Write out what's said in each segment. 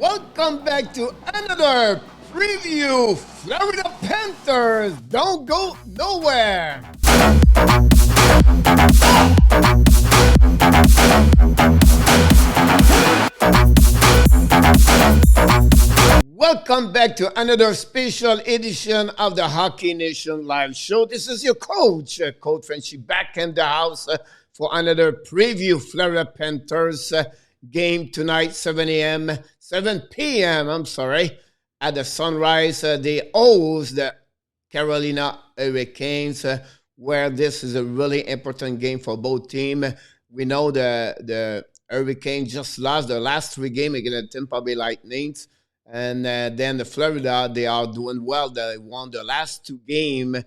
Welcome back to another preview. Florida Panthers don't go nowhere. Welcome back to another special edition of the Hockey Nation live show. This is your coach, Coach Frenchy, back in the house for another preview. Florida Panthers game tonight, 7 p.m. I'm sorry, at the Sunrise. They host the Carolina Hurricanes, where this is a really important game for both teams. We know the Hurricanes just lost their last three games against the Tampa Bay Lightning. And then the Florida, they are doing well. They won the last two games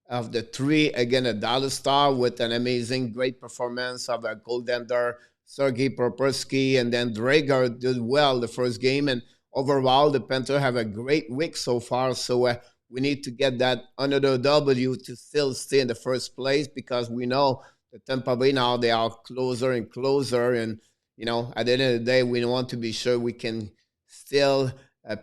of the three against a Dallas Star with an amazing, great performance of a goaltender, Sergei Propersky, and then Drager did well the first game. And overall, the Panthers have a great week so far. So we need to get that another W to still stay in the first place because we know the Tampa Bay now, they are closer and closer. And, at the end of the day, we want to be sure we can still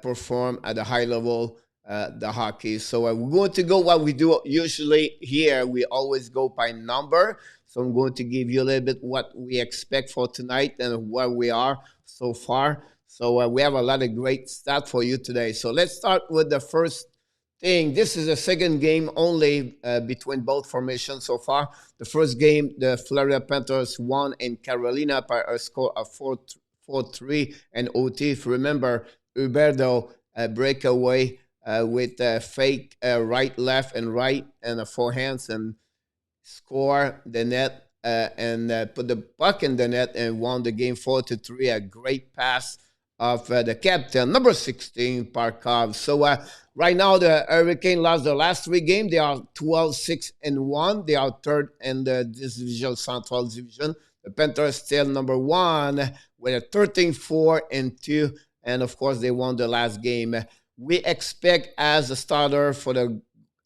perform at a high level the hockey. So we're going to go what we do usually here. We always go by number. So I'm going to give you a little bit what we expect for tonight and where we are so far. So we have a lot of great stats for you today. So let's start with the first thing. This is the second game only between both formations so far. The first game, the Florida Panthers won in Carolina by a score of 4-3 and OT. If you remember, Huberto breakaway with fake right, left, and right, and forehands and score the net and put the puck in the net and won the game 4-3. A great pass of the captain, number 16, Parkov. So right now, the Hurricane lost their last three games. They are 12-6-1. They are third in the division, Central Division. The Panthers still number one with a 13-4-2. And of course, they won the last game. We expect as a starter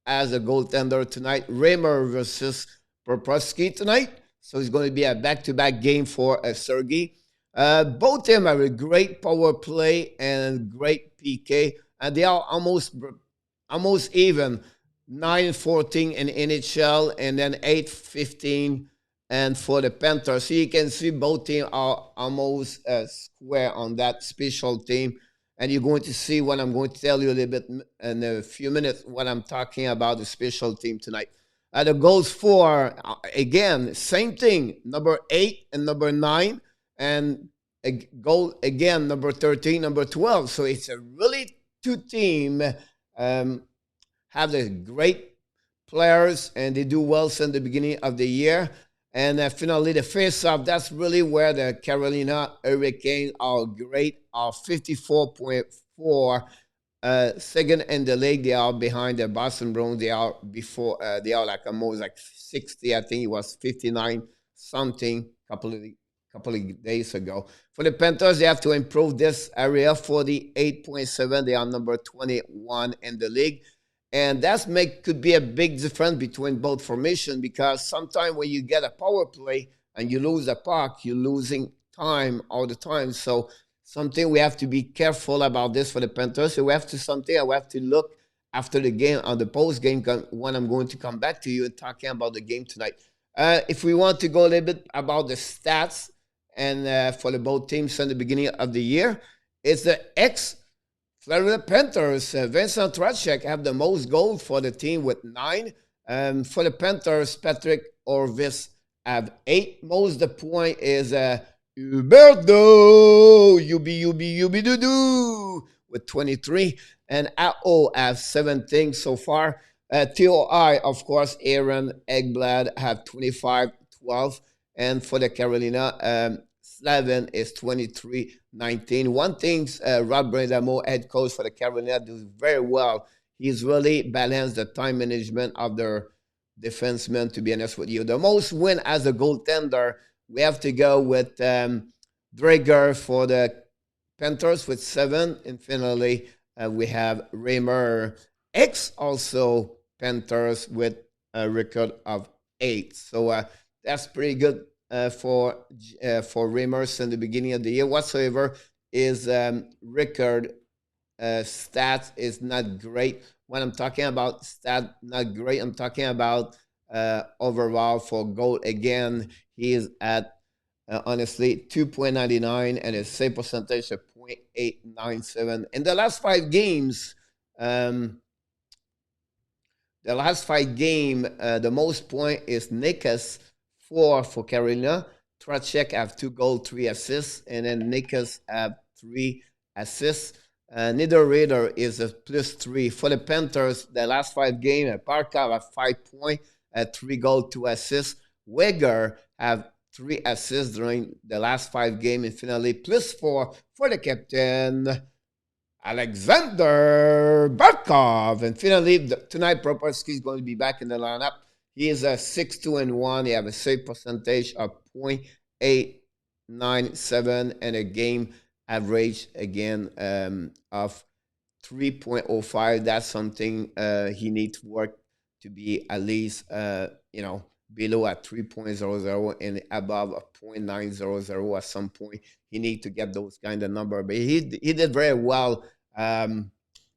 as a goaltender tonight, Reimer versus Propersky tonight. So it's going to be a back-to-back game for Sergei. Both teams have a great power play and great PK, and they are almost even 9-14 in NHL and then 8-15 and for the Panthers. So you can see both teams are almost square on that special team. And you're going to see what I'm going to tell you a little bit in a few minutes, what I'm talking about the special team tonight. The goals for, again, same thing, number 8 and number 9. And a goal, again, number 13, number 12. So it's a really two team, have the great players, and they do well since the beginning of the year. And finally, the face-off, that's really where the Carolina Hurricanes are great, are 54.4. Second in the league, they are behind the Boston Bruins. They are like almost like 60. I think it was 59 something couple of days ago. For the Panthers, they have to improve this area. 48.7. They are number 21 in the league. And that could be a big difference between both formations because sometimes when you get a power play and you lose a puck, you're losing time all the time. So something we have to be careful about this for the Panthers. So we have to look after the game on the post game when I'm going to come back to you and talking about the game tonight. If we want to go a little bit about the stats and for the both teams in the beginning of the year, it's the Florida Panthers, Vincent Trocek have the most goals for the team with 9. For the Panthers, Patrick Orvis have 8. Most the point is Huberto, Ubi, with 23. And AO have 17 so far. TOI, of course, Aaron Eggblad have 25, 12. And for the Carolina, Slavin is 23-19. One thing, Rob Brindamo, head coach for the Carolina, does very well. He's really balanced the time management of their defensemen, to be honest with you. The most win as a goaltender, we have to go with Drager for the Panthers with 7. And finally, we have Reimer X, also Panthers, with a record of 8. So that's pretty good for Reimers in the beginning of the year. Whatsoever, his record stats is not great. When I'm talking about stat not great, I'm talking about overall for goal again. He is at honestly 2.99 and his save percentage of 0.897. In um, the last five game, the most point is Nikas, 4 for Carolina. Tracek have 2 goals, 3 assists, and then Nikas have 3 assists. Neither Raider is a +3 for the Panthers. The last five game, Parkov have 5 points, 3 goals, 2 assists. Weger have 3 assists during the last five game, and finally +4 for the captain Alexander Barkov. And finally, tonight, Properski is going to be back in the lineup. He is a 6-2-1. He have a save percentage of 0.897 and a game average again of 3.05. That's something he needs to work to be at least below at 3.00 and above a 0.900 at some point. He needs to get those kind of number. But he did very well the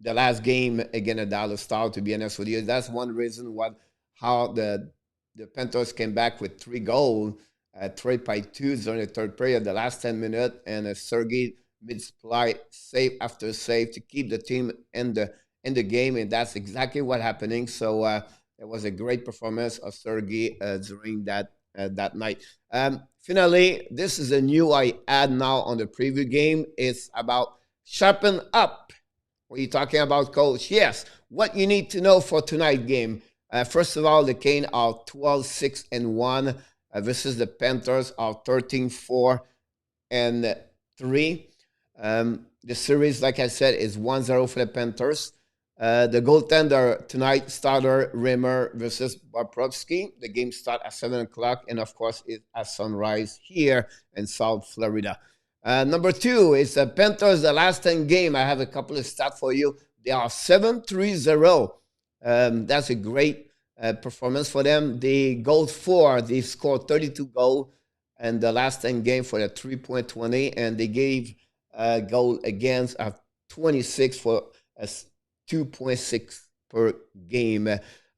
last game against the Dallas Star, to be honest with you. That's one reason how the Panthers came back with 3 goals, 3-2 during the third period, the last 10 minutes, and Sergei mid-supply save after save to keep the team in the game, and that's exactly what happening. So it was a great performance of Sergei during that night. Finally, this is a new I add now on the preview game. It's about sharpen up. What are you talking about, Coach? Yes, what you need to know for tonight's game. First of all, the Canes are 12-6-1 versus the Panthers are 13-4-3. The series, like I said, is 1-0 for the Panthers. The goaltender tonight, starter Rimmer versus Bobrovsky. The game starts at 7 o'clock, and of course, it's at sunrise here in South Florida. Number 2 is the Panthers. The last 10 game, I have a couple of stats for you. They are 7-3-0. That's a great performance for them. They goal 4. They scored 32 goals in the last 10 game for the 3.20, and they gave goal against 26 for a 2.6 per game.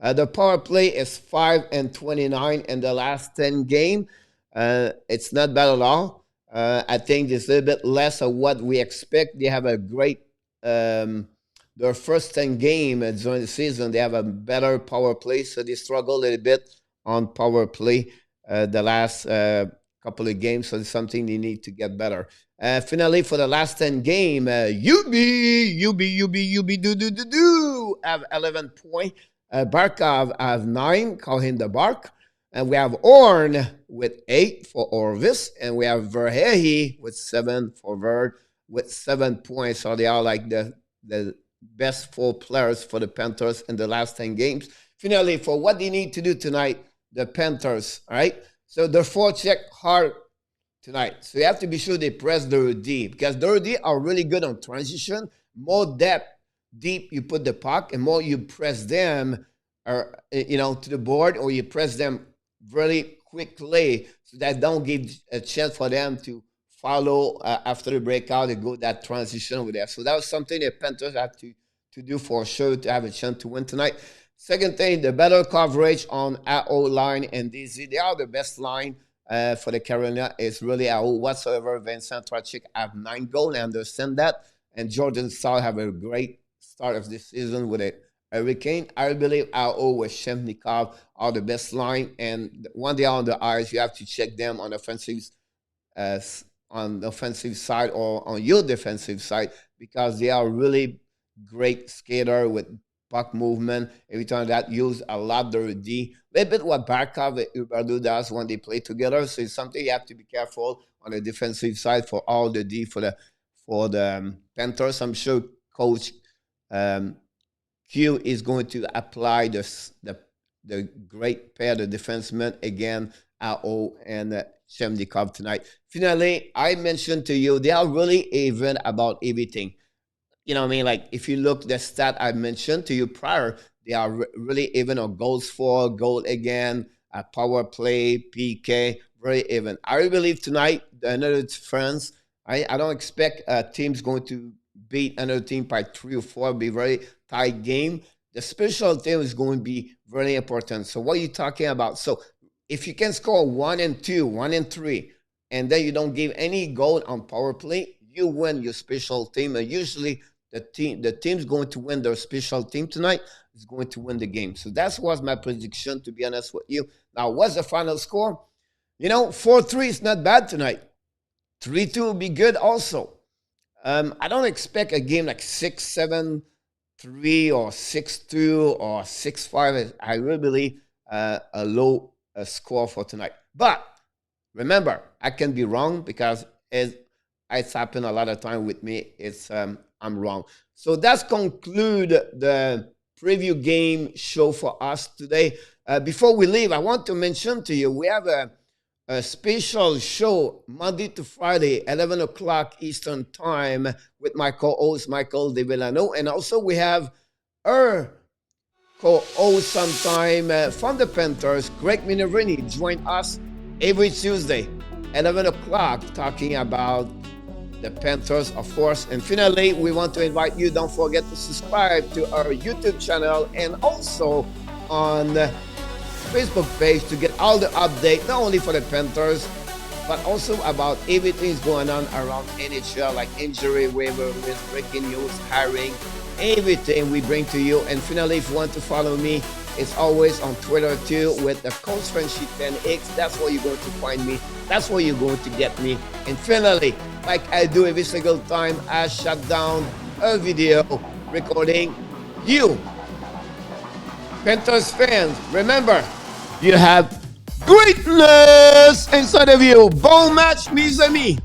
The power play is 5-29 in the last 10 game. It's not bad at all. I think it's a little bit less of what we expect. They have a great their first 10 game during the season. They have a better power play, so they struggle a little bit on power play the last couple of games. So it's something they need to get better. Finally, for the last 10 game, UB have 11 points. Barkov have 9, call him the Bark. And we have Orn with 8 for Orvis. And we have Verhehi with 7 for Verd with 7 points. So they are like the best 4 players for the Panthers in the last 10 games. Finally, for what they need to do tonight, the Panthers, all right? So the forecheck hard tonight. So you have to be sure they press their D, because their D are really good on transition. More depth, deep you put the puck, and more you press them or to the board, or you press them really quickly so that don't give a chance for them to follow after the breakout and go that transition over there. So that was something the Panthers have to do for sure to have a chance to win tonight. Second thing, the better coverage on AO line and DZ. They are the best line for the Carolina. It's really AO whatsoever. Vincent Tracek have 9 goals. I understand that. And Jordan Staal have a great start of this season with a Hurricane. I believe AO with Shemnikov are the best line. And when they are on the ice, you have to check them on the offensive side or on your defensive side, because they are really great skater with puck movement. Every time that use a lot of D. A little bit what Barkov and Huberdeau does when they play together. So it's something you have to be careful on the defensive side for all the D for the Panthers. I'm sure Coach Q is going to apply the great pair of defensemen again, AO and Shemnikov tonight. Finally, I mentioned to you, they are really even about everything. You know what I mean? Like, if you look the stat I mentioned to you prior, they are really even on goals for, goal again, power play, PK, very even. I believe tonight, another difference I don't expect teams going to beat another team by 3 or 4. Be very tight game. The special team is going to be very important. So what are you talking about? So if you can score 1 and 2, 1 and 3, and then you don't give any goal on power play, you win your special team. And usually the team's going to win their special team tonight is going to win the game. So that was my prediction, to be honest with you. Now, what's the final score? 4-3 is not bad tonight. 3-2 will be good also. I don't expect a game like 6-7-3 or 6-2 or 6-5. I really believe a low score for tonight. But remember, I can be wrong because it's happened a lot of time with me. I'm wrong. So that's conclude the preview game show for us today. Before we leave, I want to mention to you we have a special show Monday to Friday, 11 o'clock Eastern Time with my co-host Michael De Villano. And also we have our co-host sometime from the Panthers, Greg Minervini, join us every Tuesday, 11 o'clock, talking about the Panthers, of course. And finally, we want to invite you, don't forget to subscribe to our YouTube channel and also on Facebook page to get all the updates, not only for the Panthers, but also about everything is going on around NHL, like injury, waiver list, breaking news, hiring, everything we bring to you. And finally, if you want to follow me, it's always on Twitter too with the Coach Frenchy 10X. That's where you're going to find me. That's where you're going to get me. And finally, like I do every single time, I shut down a video recording you. Panthers fans, remember, you have greatness inside of you. Bon match, mes amis.